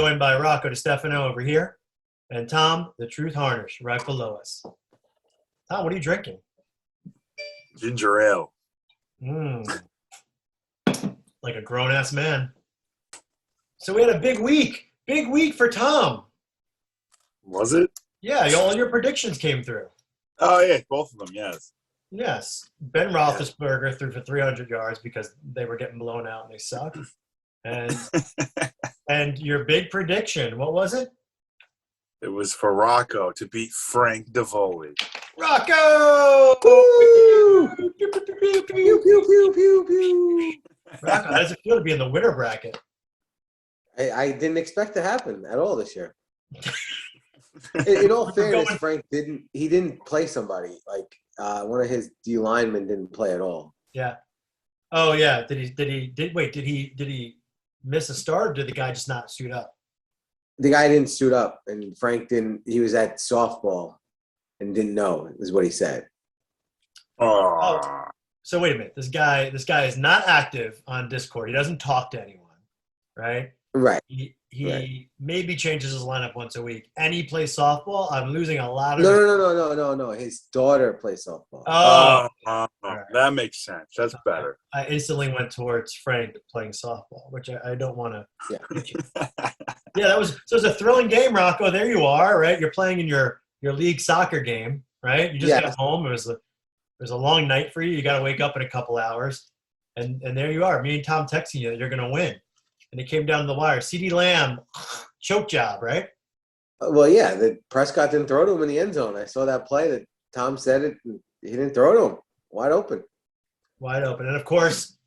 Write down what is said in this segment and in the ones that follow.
joined by Rocco DiStefano over here, and Tom, the Truth Harnish, right below us. Tom, what are you drinking? Ginger ale. Like a grown-ass man. So we had a big week for Tom. Was it? Yeah, all your predictions came through. Oh, yeah, both of them, yes. Yes. Ben Roethlisberger threw for 300 yards because they were getting blown out and they suck. And your big prediction, what was it? It was for Rocco to beat Frank DeVoli. Rocco! Woo! Pew, pew, pew, pew, pew, pew. Rocco, how does it feel to be in the winner bracket? I didn't expect to happen at all this year. In all fairness, Frank didn't play somebody. Like one of his D linemen didn't play at all. Yeah. Oh yeah. Did he miss a start, or did the guy just not suit up? The guy didn't suit up, and Frank didn't. He was at softball and didn't know, is what he said. Oh. So wait a minute. This guy is not active on Discord. He doesn't talk to anyone, right? Right. He maybe changes his lineup once a week, and he plays softball. I'm losing a lot of. No. His daughter plays softball. Oh, that makes sense. That's better. I instantly went towards Frank playing softball, which I don't want to. Yeah. Yeah, it was a thrilling game, Rocco. There you are, right? You're playing in your league soccer game, right? You just got home. It was a long night for you. You got to wake up in a couple hours, and there you are. Me and Tom texting you that you're going to win. And it came down to the wire. CeeDee Lamb, choke job, right? Well, yeah. The Prescott didn't throw to him in the end zone. I saw that play that Tom said it. He didn't throw to him. Wide open. Wide open. And, of course,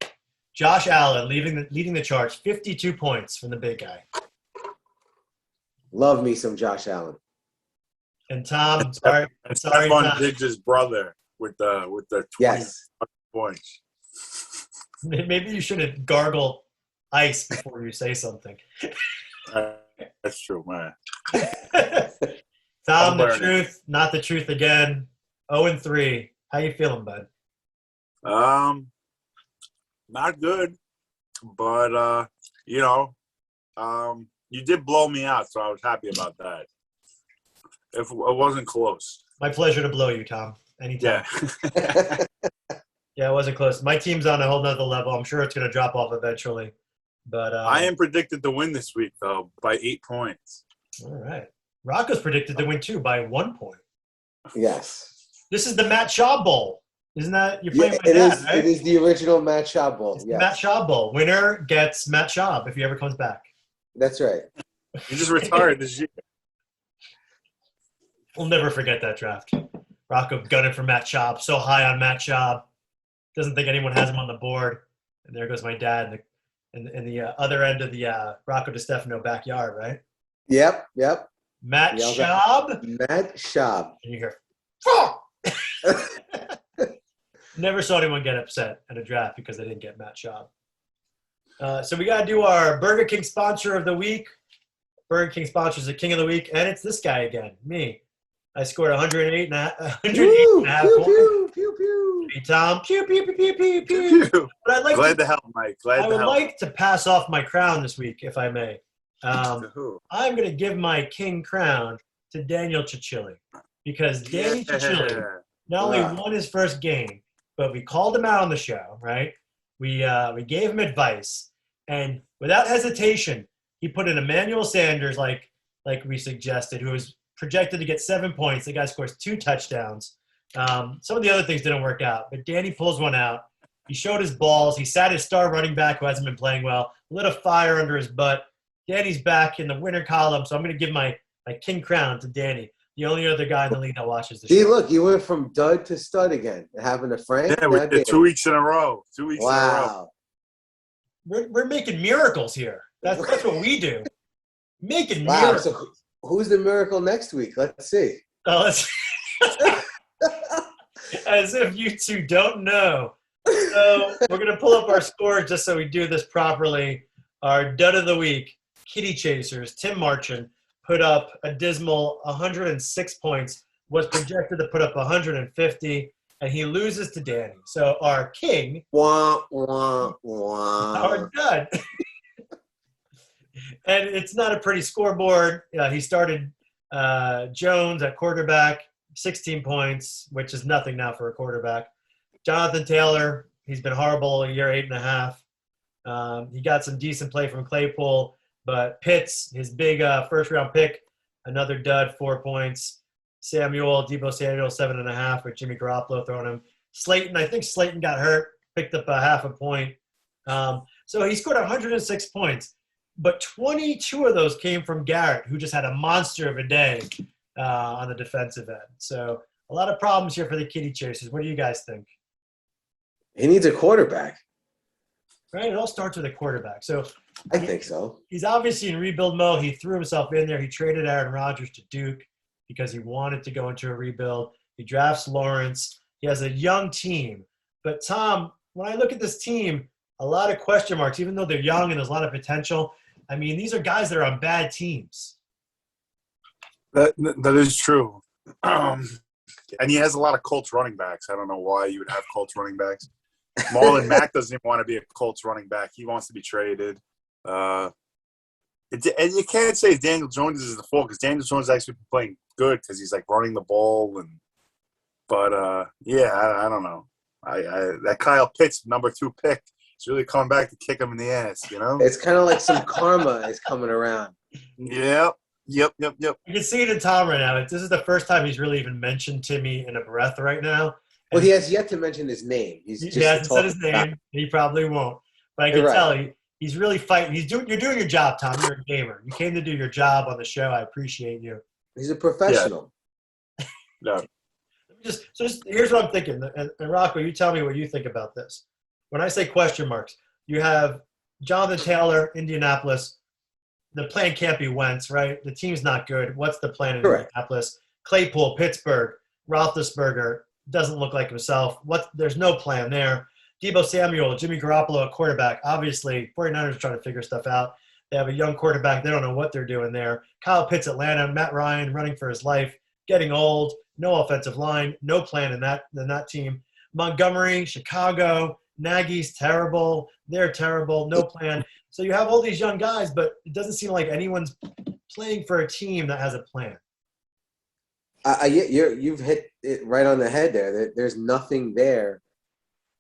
Josh Allen leading the charge. 52 points from the big guy. Love me some Josh Allen. And Tom, sorry, Stephon Diggs' brother with the 20 points. Maybe you shouldn't gargle ice before you say something. That's true, man. Tom, the truth, not the truth again. 0-3. How you feeling, bud? Not good, but you did blow me out, so I was happy about that. If it wasn't close. My pleasure to blow you, Tom. Anytime. Yeah. Yeah, it wasn't close. My team's on a whole nother level. I'm sure it's going to drop off eventually. But I am predicted to win this week, though, by 8 points. All right. Rocco's predicted to win, too, by 1 point. Yes. This is the Matt Schaub Bowl. Isn't that – you're playing my dad, right? It is the original Matt Schaub Bowl. It's the Matt Schaub Bowl. Winner gets Matt Schaub if he ever comes back. That's right. He just retired this year. We'll never forget that draft. Rocco gunning for Matt Schaub. So high on Matt Schaub. Doesn't think anyone has him on the board. And there goes my dad in the other end of the Rocco DiStefano backyard, right? Yep. Matt Schaub. Matt Schaub. And you hear, fuck! Never saw anyone get upset at a draft because they didn't get Matt Schaub. So we got to do our Burger King sponsor of the week. Burger King sponsors the King of the Week, and it's this guy again, me. I scored 108 and a half points. Pew, pew, pew. Hey, Tom. Pew, pew, pew, pew, pew, pew. But Glad to help, Mike. I would like to pass off my crown this week, if I may. I'm going to give my king crown to Daniel Cicilli because Danny Cicilli not only won his first game, but we called him out on the show, right? We gave him advice, and without hesitation, he put in Emmanuel Sanders like we suggested, who was projected to get 7 points. The guy scores 2 touchdowns. Some of the other things didn't work out, but Danny pulls one out. He showed his balls. He sat his star running back who hasn't been playing well, lit a fire under his butt. Danny's back in the winner column, so I'm going to give my king crown to Danny, the only other guy in the league that watches the show. See, look, you went from dud to stud again. Having a Frank. Yeah, we did 2 weeks in a row. 2 weeks in a row. Wow. We're making miracles here. That's what we do. Making Wow. miracles. So who's the miracle next week? Let's see. Let's as if you two don't know. So we're going to pull up our scores just so we do this properly. Our dud of the week, Kitty Chasers, Tim Marchin, put up a dismal 106 points, was projected to put up 150, and he loses to Danny. So our king, Wah, wah, wah. our dud, And it's not a pretty scoreboard. He started Jones at quarterback, 16 points, which is nothing now for a quarterback. Jonathan Taylor, he's been horrible a year, 8.5. He got some decent play from Claypool, but Pitts, his big first-round pick, another dud, 4 points. Debo Samuel, 7.5, with Jimmy Garoppolo throwing him. Slayton, I think Slayton got hurt, picked up a half a point. So he scored 106 points, but 22 of those came from Garrett, who just had a monster of a day on the defensive end. So a lot of problems here for the kitty chasers. What do you guys think? He needs a quarterback. Right, it all starts with a quarterback. So I think so. He's obviously in rebuild mode. He threw himself in there. He traded Aaron Rodgers to Duke because he wanted to go into a rebuild. He drafts Lawrence. He has a young team. But, Tom, when I look at this team, a lot of question marks, even though they're young and there's a lot of potential. I mean, these are guys that are on bad teams. That is true. And he has a lot of Colts running backs. I don't know why you would have Colts running backs. Marlon Mack doesn't even want to be a Colts running back. He wants to be traded. And you can't say Daniel Jones is the fault because Daniel Jones is actually playing good because he's like running the ball. But I don't know. That Kyle Pitts, number 2 pick, is really coming back to kick him in the ass, you know? It's kind of like some karma is coming around. Yep. You can see it in Tom right now. This is the first time he's really even mentioned Timmy in a breath right now. Well, he has yet to mention his name. He hasn't said his name. He probably won't. But I can tell he's really fighting. You're doing your job, Tom. You're a gamer. You came to do your job on the show. I appreciate you. He's a professional. Yeah. Just here's what I'm thinking. And Rocco, you tell me what you think about this. When I say question marks, you have Jonathan Taylor, Indianapolis. The plan can't be Wentz, right? The team's not good. What's the plan in Indianapolis? Claypool, Pittsburgh, Roethlisberger doesn't look like himself. There's no plan there. Debo Samuel, Jimmy Garoppolo, a quarterback. Obviously, 49ers are trying to figure stuff out. They have a young quarterback. They don't know what they're doing there. Kyle Pitts, Atlanta. Matt Ryan running for his life, getting old. No offensive line. No plan in that team. Montgomery, Chicago. Nagy's terrible. They're terrible. No plan. So you have all these young guys, but it doesn't seem like anyone's playing for a team that has a plan. You've hit it right on the head there. There's nothing there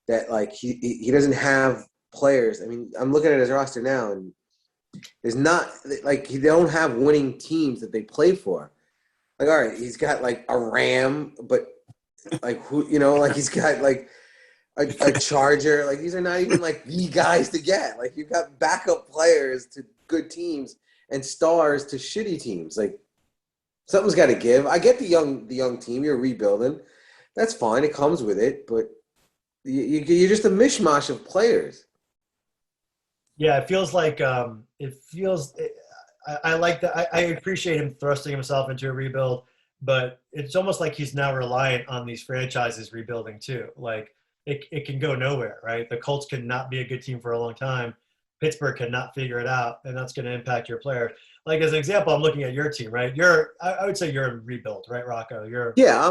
that, like, he doesn't have players. I mean, I'm looking at his roster now, and there's not – like, they don't have winning teams that they play for. Like, all right, he's got, like, a Ram, but, like, who – you know, like, he's got, like – a Charger. Like, these are not even, like, the guys to get. Like, you've got backup players to good teams and stars to shitty teams. Like, something's got to give. I get the young team. You're rebuilding. That's fine. It comes with it. But you're just a mishmash of players. Yeah, it feels like I like that. I appreciate him thrusting himself into a rebuild, but it's almost like he's now reliant on these franchises rebuilding too. Like, it can go nowhere, right? The Colts cannot be a good team for a long time. Pittsburgh cannot figure it out, and that's going to impact your players. Like, as an example, I'm looking at your team, right? I would say you're in rebuild, right, Rocco? I'm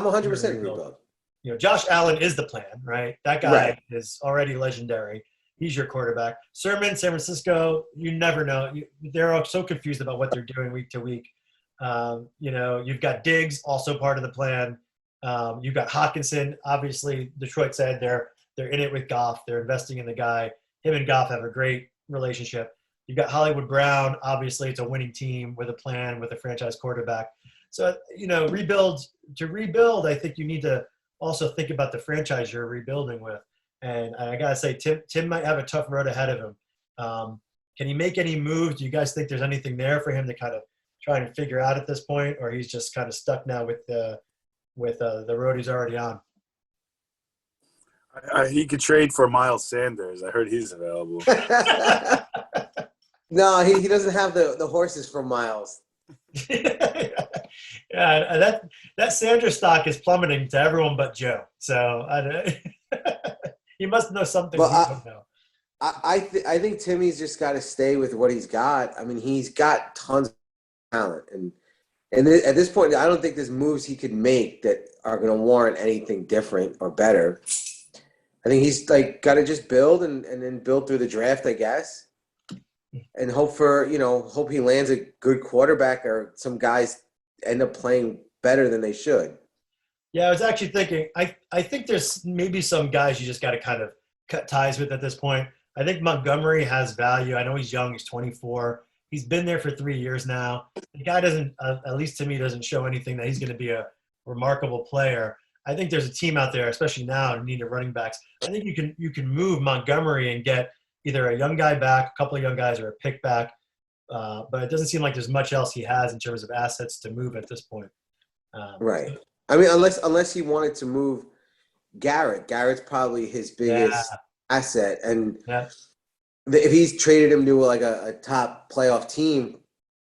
100% in rebuild. You know, Josh Allen is the plan, right? That guy is already legendary. He's your quarterback. Sermon, San Francisco, you never know. They're so confused about what they're doing week to week. You know, you've got Diggs, also part of the plan. You've got Hawkinson. Obviously, Detroit said they're in it with Goff. They're investing in the guy. Him and Goff have a great relationship. You've got Hollywood Brown. Obviously, it's a winning team with a plan, with a franchise quarterback. So, you know, to rebuild, I think you need to also think about the franchise you're rebuilding with. And I got to say, Tim might have a tough road ahead of him. Can he make any moves? Do you guys think there's anything there for him to kind of try and figure out at this point? Or he's just kind of stuck now with the road he's already on? He could trade for Miles Sanders. I heard he's available. No, he doesn't have the horses for Miles. Yeah, that Sanders stock is plummeting to everyone but Joe. So he must know something we don't know. I think Timmy's just got to stay with what he's got. I mean, he's got tons of talent, and at this point, I don't think there's moves he could make that are going to warrant anything different or better. I think he's like got to just build and then build through the draft, I guess. and hope he lands a good quarterback, or some guys end up playing better than they should. Yeah, I was actually thinking, I think there's maybe some guys you just got to kind of cut ties with at this point. I think Montgomery has value. I know he's young. He's 24. He's been there for 3 years now. The guy doesn't, at least to me, doesn't show anything that he's going to be a remarkable player. I think there's a team out there, especially now, in need of running backs. I think you can move Montgomery and get either a young guy back, a couple of young guys, or a pick back. But it doesn't seem like there's much else he has in terms of assets to move at this point. Right. I mean, unless he wanted to move Garrett. Garrett's probably his biggest asset, and if he's traded him to like a top playoff team,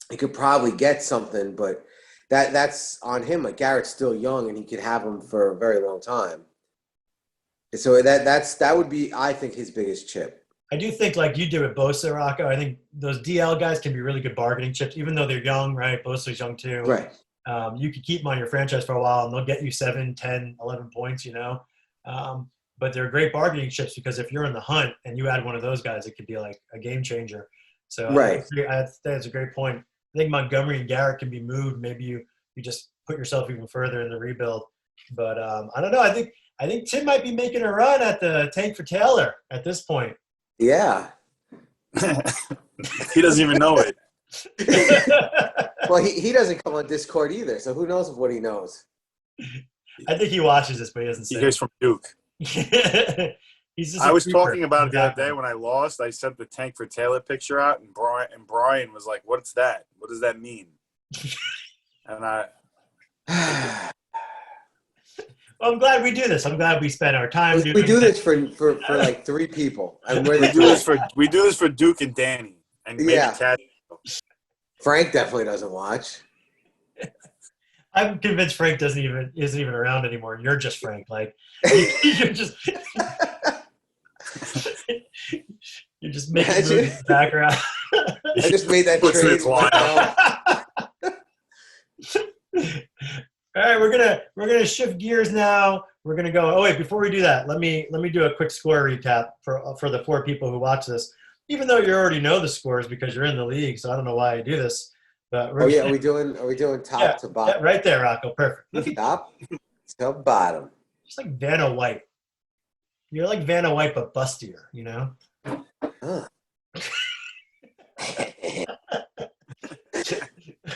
he could probably get something. But that's on him. Like, Garrett's still young, and he could have him for a very long time. So that would be, I think, his biggest chip. I do think, like you do with Bosa, Rocco, I think those DL guys can be really good bargaining chips, even though they're young, right? Bosa's young too. Right. You could keep them on your franchise for a while, and they'll get you 7, 10, 11 points, But they're great bargaining chips because if you're in the hunt and you add one of those guys, it could be like a game changer. So right. I think that's a great point. I think Montgomery and Garrett can be moved. Maybe you just put yourself even further in the rebuild. But I don't know. I think Tim might be making a run at the tank for Taylor at this point. Yeah. He doesn't even know it. Well, he doesn't come on Discord either, so who knows what he knows. I think he watches this, but he doesn't say. He hears from Duke. I was talking about it the other day when I lost. I sent the tank for Taylor picture out, and Brian was like, "What's that? What does that mean?" And well, I'm glad we do this. I'm glad we spend our time doing we do this for like 3 people. And we do this for Duke and Danny, and maybe Cat. Frank definitely doesn't watch. I'm convinced Frank isn't even around anymore. You're just Frank. Like you're just making moves in the background. I just made that trade. All right, we're gonna shift gears now. We're gonna go. Oh wait, before we do that, let me do a quick score recap for the 4 people who watch this. Even though you already know the scores because you're in the league, so I don't know why I do this. But are we doing top to bottom? Yeah, right there, Rocco. Perfect. Look at top to bottom. Just like Vanna White. You're like Vanna White, but bustier. Huh.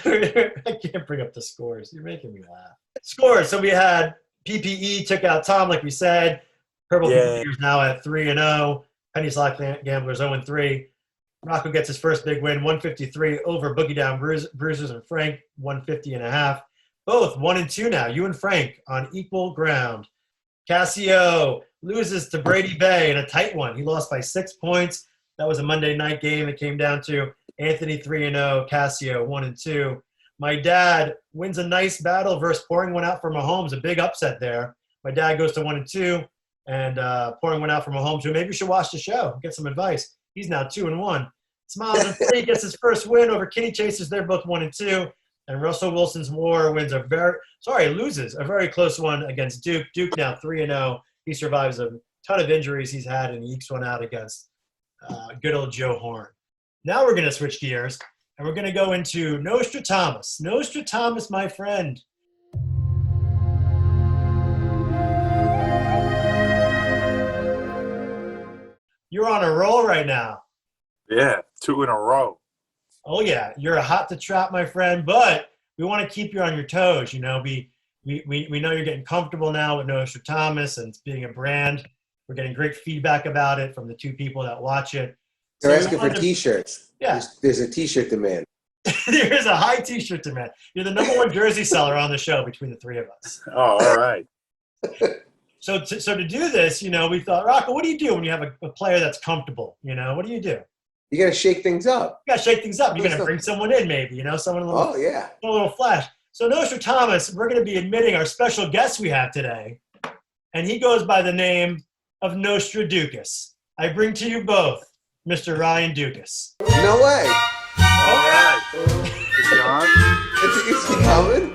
I can't bring up the scores. You're making me laugh. Scores. So we had PPE took out Tom, like we said. Purple Fingers now at 3-0. Penny Slot Gamblers 0-3. Rocco gets his first big win, 153 over Boogie Down Bruisers and Frank, 150.5. Both 1-2 now. You and Frank on equal ground. Cassio loses to Brady Bay in a tight one. He lost by 6 points. That was a Monday night game. It came down to Anthony 3-0, Cassio 1-2. My dad wins a nice battle versus pouring one out for Mahomes, a big upset there. My dad goes to 1-2 and pouring one out for Mahomes, who maybe should watch the show, get some advice. He's now 2-1. Smiles and Free gets his first win over Kitty Chasers. They're both 1-2. And Russell Wilson's War loses a very close one against Duke. Duke now 3-0. He survives a ton of injuries he's had and he ekes one out against good old Joe Horn. Now we're going to switch gears and we're going to go into Nostradamus. Nostradamus, my friend. You're on a roll right now. Yeah, 2 in a row. Oh, yeah. You're a hot to trap, my friend, but we want to keep you on your toes. We know you're getting comfortable now with Nostradamus and it's being a brand. We're getting great feedback about it from the 2 people that watch it. They're asking for T-shirts. Yeah. There's a T-shirt demand. There is a high T-shirt demand. You're the number 1 jersey seller on the show between the 3 of us. Oh, all right. So to do this, we thought, Rocco, what do you do when you have a player that's comfortable? What do you do? You got to shake things up. You got to shake things up. You're going to bring someone in maybe, someone a little flash. So Nostradamus, we're going to be admitting our special guest we have today, and he goes by the name of Nostraducas. I bring to you both Mr. Ryan Dukas. No way. All right. Is he coming?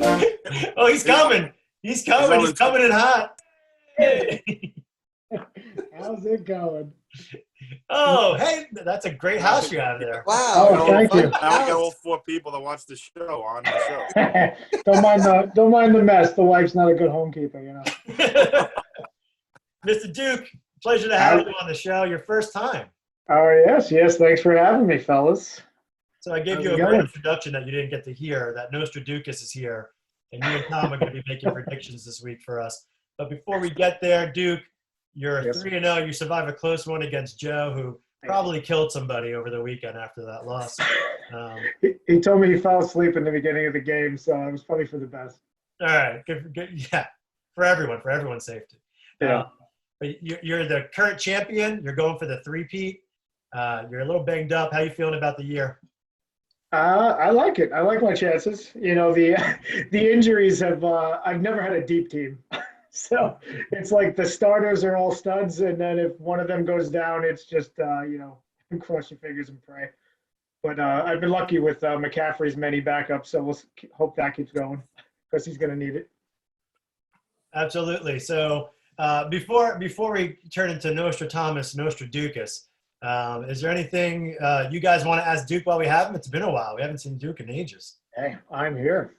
Oh, he's coming. He's coming. He's coming in hot. How's it going? Oh, hey, that's a great house you have there. Wow. Oh, thank you. Now we got all 4 people that watch the show on the show. Don't mind the mess. The wife's not a good homekeeper, you know. Mr. Duke, pleasure to have you on the show. Your first time. Oh, yes. Thanks for having me, fellas. So I gave How's you it a great going? introduction that you didn't get to hear, that Nostraducus is here, and you and Tom are going to be making predictions this week for us. But before we get there, Duke, you're Yes. 3-0. You survived a close one against Joe, who probably killed somebody over the weekend after that loss. He told me he fell asleep in the beginning of the game, so it was funny for the best. All right, good, yeah, for everyone's safety. Yeah. But you're the current champion. You're going for the three-peat. You're a little banged up. How you feeling about the year? I like it. I like my chances. You know, the injuries have. I've never had a deep team, so it's like the starters are all studs, and then if one of them goes down, it's just cross your fingers and pray. But I've been lucky with McCaffrey's many backups, so we'll hope that keeps going because he's going to need it. Absolutely. So before we turn into Nostraducus, is there anything you guys want to ask Duke while we have him? It's been a while. We haven't seen Duke in ages. Hey, I'm here.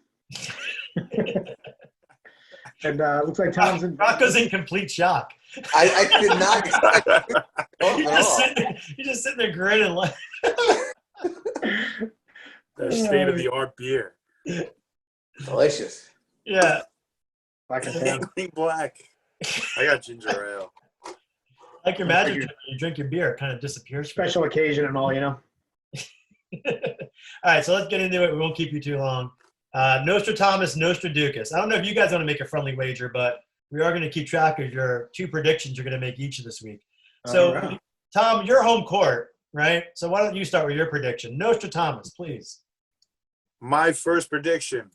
And looks like Tom's in. Rocco's in complete shock. I did not expect it. You're just sitting there grinning like. The state-of-the-art beer. Delicious. Yeah. Black and tan. Clean black. I got ginger ale. Like your magic trick, when you drink your beer, it kind of disappears. Special occasion and all, you know. All right, so let's get into it. We won't keep you too long. Nostraducus. I don't know if you guys want to make a friendly wager, but we are going to keep track of your 2 predictions you're going to make each of this week. So, right. Tom, you're home court, right? So why don't you start with your prediction? Nostradamus, please. My first prediction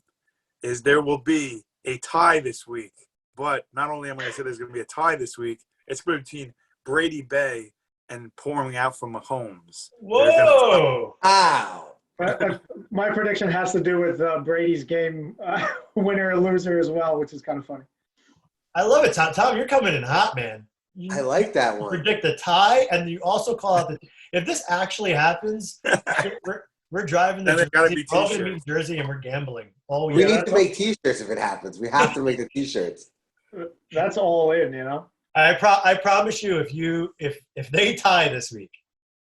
is there will be a tie this week. But not only am I going to say there's going to be a tie this week, it's between Brady Bay and pouring out from Mahomes. Whoa! Wow. My prediction has to do with Brady's game winner or loser as well, which is kind of funny. I love it, Tom. Tom, you're coming in hot, man. I like that one. Predict the tie, and you also call out the. If this actually happens, we're driving the Jersey, we're all going to be in Jersey, and we're gambling. We need to make T-shirts if it happens. We have to make the T-shirts. That's all in, you know. I promise you, if they tie this week,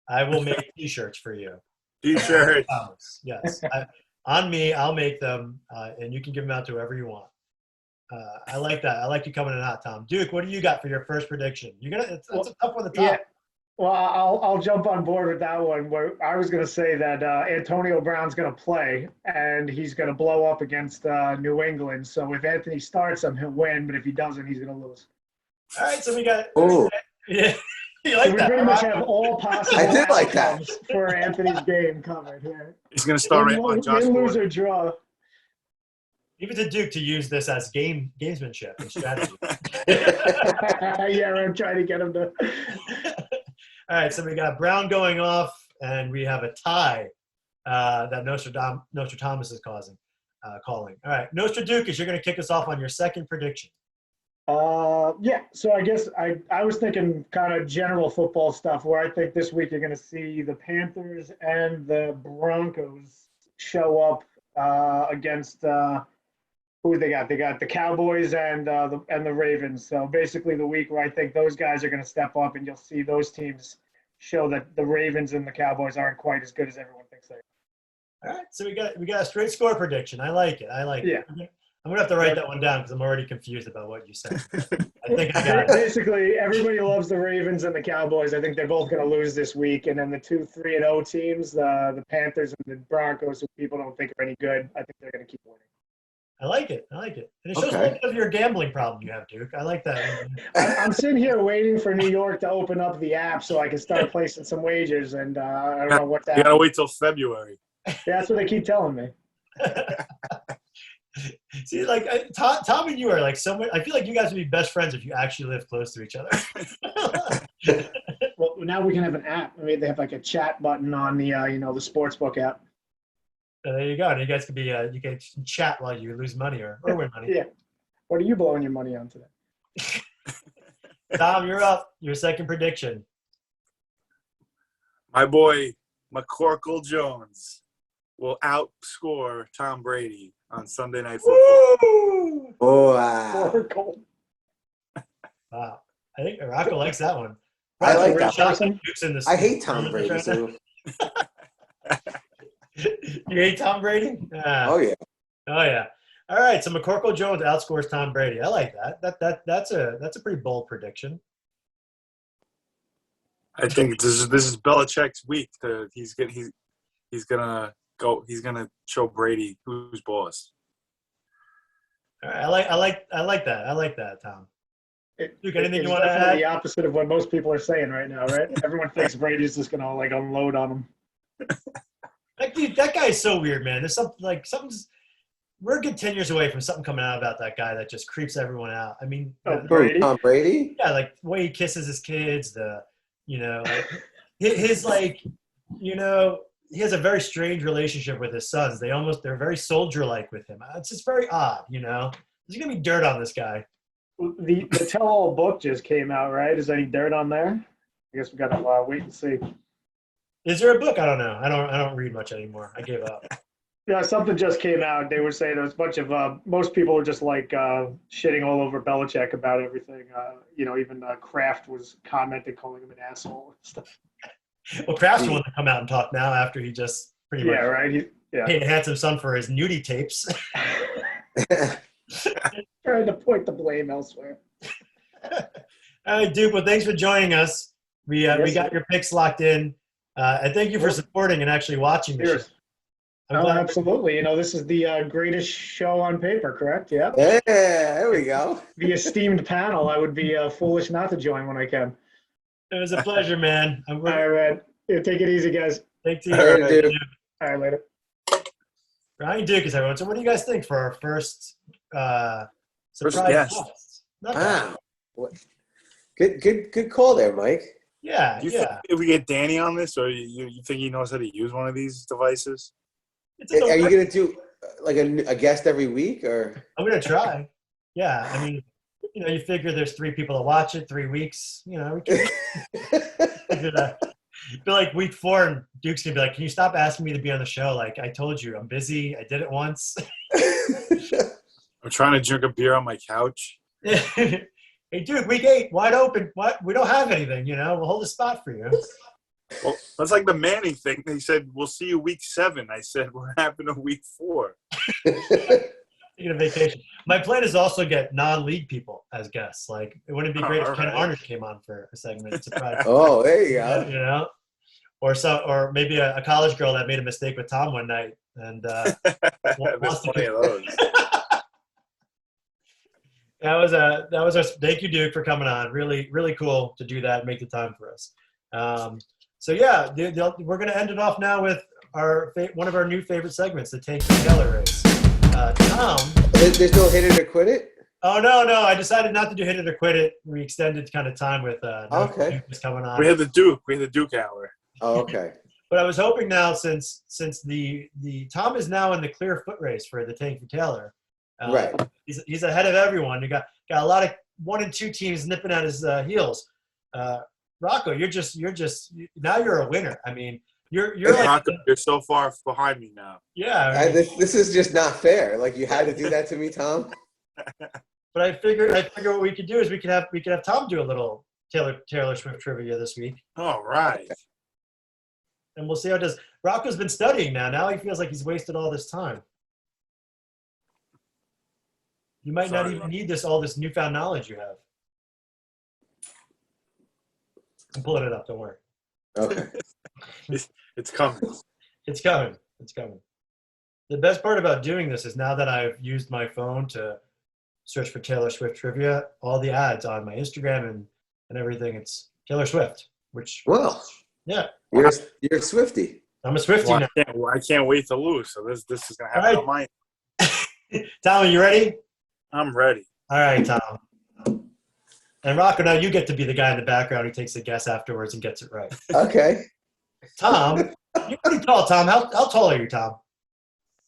I will make T-shirts for you. T-shirts. Yes. On me, I'll make them, and you can give them out to whoever you want. I like that. I like you coming in hot, Tom. Duke, what do you got for your first prediction? That's a tough one to top. Yeah. Well, I'll jump on board with that one. Where I was going to say that Antonio Brown's going to play, and he's going to blow up against New England. So if Anthony starts him, he'll win. But if he doesn't, he's going to lose. All right, so we got. Oh. Yeah. You like So that? we pretty much have all possible I did like that. outcomes for Anthony's game covered here. He's going to start right on Josh Win, lose, Gordon. or draw. Even to Duke to use this as gamesmanship and strategy. Yeah, I'm trying to get him to. All right, so we got Brown going off, and we have a tie that Nostradamus is calling. All right, Nostraducus, you're going to kick us off on your second prediction. Yeah, so I guess I was thinking kind of general football stuff where I think this week you're going to see the Panthers and the Broncos show up against who they got? They got the Cowboys and the Ravens. So basically the week where I think those guys are going to step up and you'll see those teams show that the Ravens and the Cowboys aren't quite as good as everyone thinks they are. All right, so we got a straight score prediction. I like it. Yeah. I'm going to have to write that one down because I'm already confused about what you said. I think I got it. Basically, everybody loves the Ravens and the Cowboys. I think they're both going to lose this week. And then the 2 3-0 teams, the Panthers and the Broncos, who people don't think are any good, I think they're going to keep winning. I like it. And it shows a little bit of your gambling problem you have, Duke. I like that. I'm sitting here waiting for New York to open up the app so I can start placing some wagers, and I don't know what's You happening. got to wait till February. Yeah, that's what they keep telling me. See, like Tom and you are like someone. I feel like you guys would be best friends if you actually live close to each other. Well, now we can have an app. I mean, they have like a chat button on the the sportsbook app. There you go. And you guys could be you can chat while you lose money or win money. Yeah. What are you blowing your money on today? Tom, you're up. Your second prediction. My boy McCorkle Jones will outscore Tom Brady on Sunday Night Football. Woo! Oh, wow. Wow. I think Rocco likes that one. I like that person. I hate Tom Brady, too. You hate Tom Brady? Oh, yeah. Oh, yeah. All right, so McCorkle Jones outscores Tom Brady. I like that. That's a pretty bold prediction. I think this is Belichick's week. He's gonna show Brady who's boss. All right, I like that, Tom. Duke, anything you want to definitely add? the opposite of what most people are saying right now, right? Everyone thinks Brady's just gonna like unload on them. That guy is so weird, man. There's something's. We're a good 10 years away from something coming out about that guy that just creeps everyone out. I mean, Brady? Tom Brady? yeah, like the way he kisses his kids, like, his like, he has a very strange relationship with his sons. They're very soldier-like with him. It's just very odd, There's gonna be dirt on this guy. The tell-all book just came out, right? Is there any dirt on there? I guess we got to wait and see. Is there a book? I don't know. I don't read much anymore. I gave up. Yeah, something just came out. They were saying there was a bunch of most people were just like shitting all over Belichick about everything. Even Kraft was commenting, calling him an asshole and stuff. Well, Kraft's the one to come out and talk now after he just pretty much right. paid a handsome sum for his nudie tapes. Trying to point the blame elsewhere. All right, Duke. Well, thanks for joining us. We got your picks locked in, and thank you for supporting and actually watching this. Cheers. Oh, absolutely. This is the greatest show on paper, correct? Yeah. Yeah, there we go. The esteemed panel. I would be foolish not to join when I can. It was a pleasure, man. All right, man. Yeah, take it easy, guys. Thank you. All right, Duke. All right, later. Ryan Duke is everyone. So what do you guys think for our first surprise guest? Not bad. Wow. Good call there, Mike. Yeah, Do you think if we get Danny on this, or you think he knows how to use one of these devices? Are you going to do like a guest every week, or? I'm going to try. Yeah, I mean, you figure there's 3 people to watch it, 3 weeks. We can be like week 4, and Duke's going to be like, "Can you stop asking me to be on the show? Like, I told you, I'm busy. I did it once." I'm trying to drink a beer on my couch. Hey, Duke, week 8, wide open. What? We don't have anything. We'll hold a spot for you. Well, that's like the Manning thing. They said, "We'll see you week 7." I said, "What happened to week 4?" Taking a vacation. My plan is also get non-league people as guests. Like, it wouldn't be great if Ken Arnott came on for a segment. Surprise. Oh, there you go. Or maybe a college girl that made a mistake with Tom one night and wants to. Of those. That was our. Thank you, Duke, for coming on. Really, really cool to do that and make the time for us. So yeah, we're going to end it off now with one of our new favorite segments, the Tank and Taylor race. Tom, there's no hit it or quit it. Oh no! I decided not to do hit it or quit it. We extended kind of time with okay. Duke was coming on. We had the Duke hour. Oh, okay. But I was hoping now, since the Tom is now in the clear foot race for the Tank for Taylor. Right. He's ahead of everyone. You got a lot of 1 and 2 teams nipping at his heels. Rocco, you're now you're a winner. I mean, you're like Rocco, you're so far behind me now. Yeah. I mean, this is just not fair. Like, you had to do that to me, Tom. But I figured what we could do is we could have Tom do a little Taylor Swift trivia this week. All right. And we'll see how it does. Rocco's been studying now. Now he feels like he's wasted all this time. You might not even need all this newfound knowledge you have. I'm pulling it up. Don't worry. Okay. It's coming. It's coming. The best part about doing this is now that I've used my phone to search for Taylor Swift trivia, all the ads on my Instagram and everything, it's Taylor Swift, which... Well, yeah. You're a Swiftie. I'm a Swiftie now. I can't wait to lose, so this is going to happen on mine. Tom, are you ready? I'm ready. All right, Tom. And Rocco, now you get to be the guy in the background who takes a guess afterwards and gets it right. Okay. Tom, you're pretty tall, Tom. How tall are you, Tom?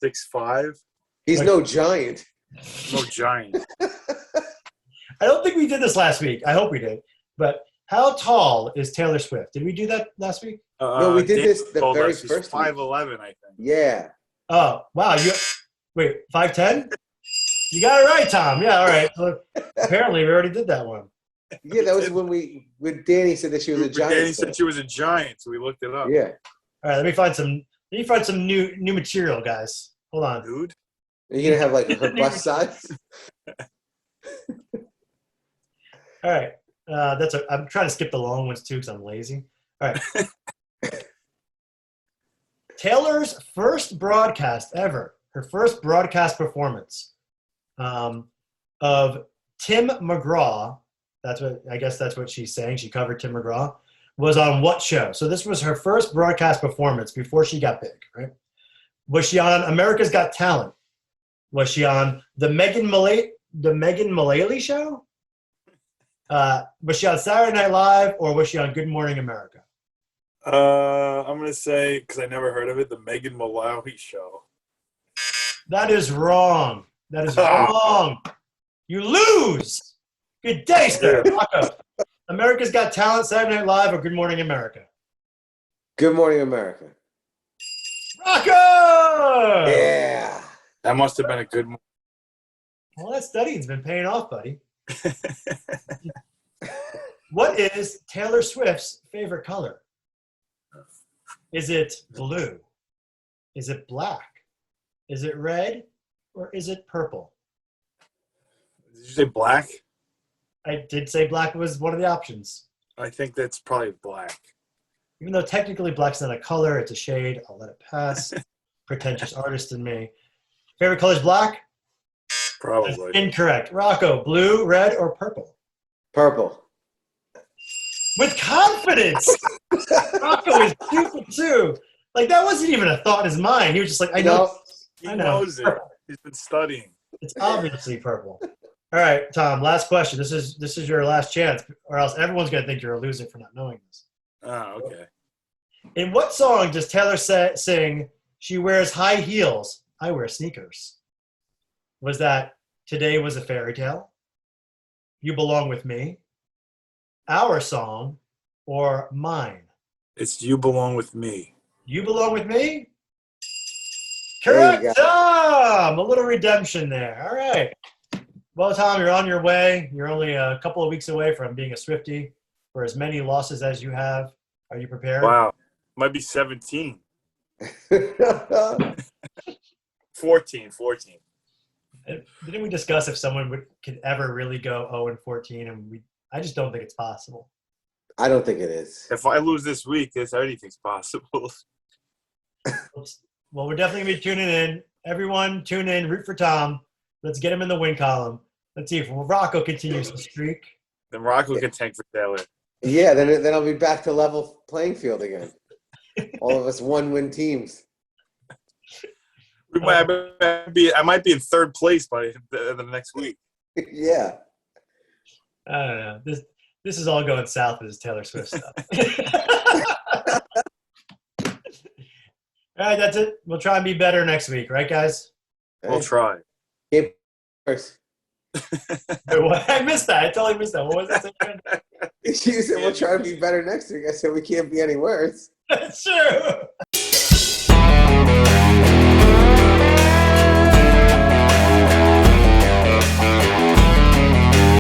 6'5". He's no giant. No giant. I don't think we did this last week. I hope we did. But how tall is Taylor Swift? Did we do that last week? No, we did this the told very us he's first week. 5'11", I think. Yeah. Oh, wow. Wait, 5'10"? You got it right, Tom. Yeah, all right. So apparently, we already did that one. Yeah, that was when Danny said that she was a giant. Danny said she was a giant, so we looked it up. Yeah. All right, let me find some new material, guys. Hold on. Dude. Are you gonna have like her bust size? All right. I'm trying to skip the long ones too because I'm lazy. All right. Taylor's first broadcast ever, her first broadcast performance of Tim McGraw. I guess that's what she's saying. She covered Tim McGraw. Was on what show? So this was her first broadcast performance before she got big, right? Was she on America's Got Talent? Was she on the Megan Mullally show? Was she on Saturday Night Live, or was she on Good Morning America? I'm gonna say, because I never heard of it, the Megan Mullally show. That is wrong. That is wrong. You lose. Good day, sir. Rocco. America's Got Talent, Saturday Night Live, or Good Morning America? Good Morning America. Rocco! Yeah. That must have been a good. Well, that studying's been paying off, buddy. What is Taylor Swift's favorite color? Is it blue? Is it black? Is it red? Or is it purple? Did you say black? I did say black was one of the options. I think that's probably black. Even though technically black's not a color, it's a shade. I'll let it pass. Pretentious artist in me. Favorite color is black? Probably. That's incorrect. Rocco, blue, red, or purple? Purple. With confidence! Rocco is 2 for 2. Like, that wasn't even a thought in his mind. He was just like, I know. He knows it. He's been studying. It's obviously purple. All right, Tom, last question. This is your last chance, or else everyone's going to think you're a loser for not knowing this. Oh, okay. In what song does Taylor sing, she wears high heels, I wear sneakers? Was that Today Was a Fairy Tale? You Belong With Me? Our Song? Or Mine? It's You Belong With Me. You Belong With Me? Correct, Tom! A little redemption there. All right. Well, Tom, you're on your way. You're only a couple of weeks away from being a Swiftie for as many losses as you have. Are you prepared? Wow. Might be 17. 14. Didn't we discuss if someone could ever really go 0-14? And I just don't think it's possible. I don't think it is. If I lose this week, anything's possible. Well, we're definitely going to be tuning in. Everyone, tune in, root for Tom. Let's get him in the win column. Let's see if Rocco continues the streak. Then Rocco can tank for Taylor. Yeah, then I'll be back to level playing field again. All of us one-win teams. I might be in third place by the next week. Yeah. I don't know. This is all going south with this Taylor Swift stuff. All right, that's it. We'll try and be better next week, right, guys? We'll try. Game first. I missed that. I totally missed that. What was that? You said we'll try to be better next week. I said we can't be any worse. That's true.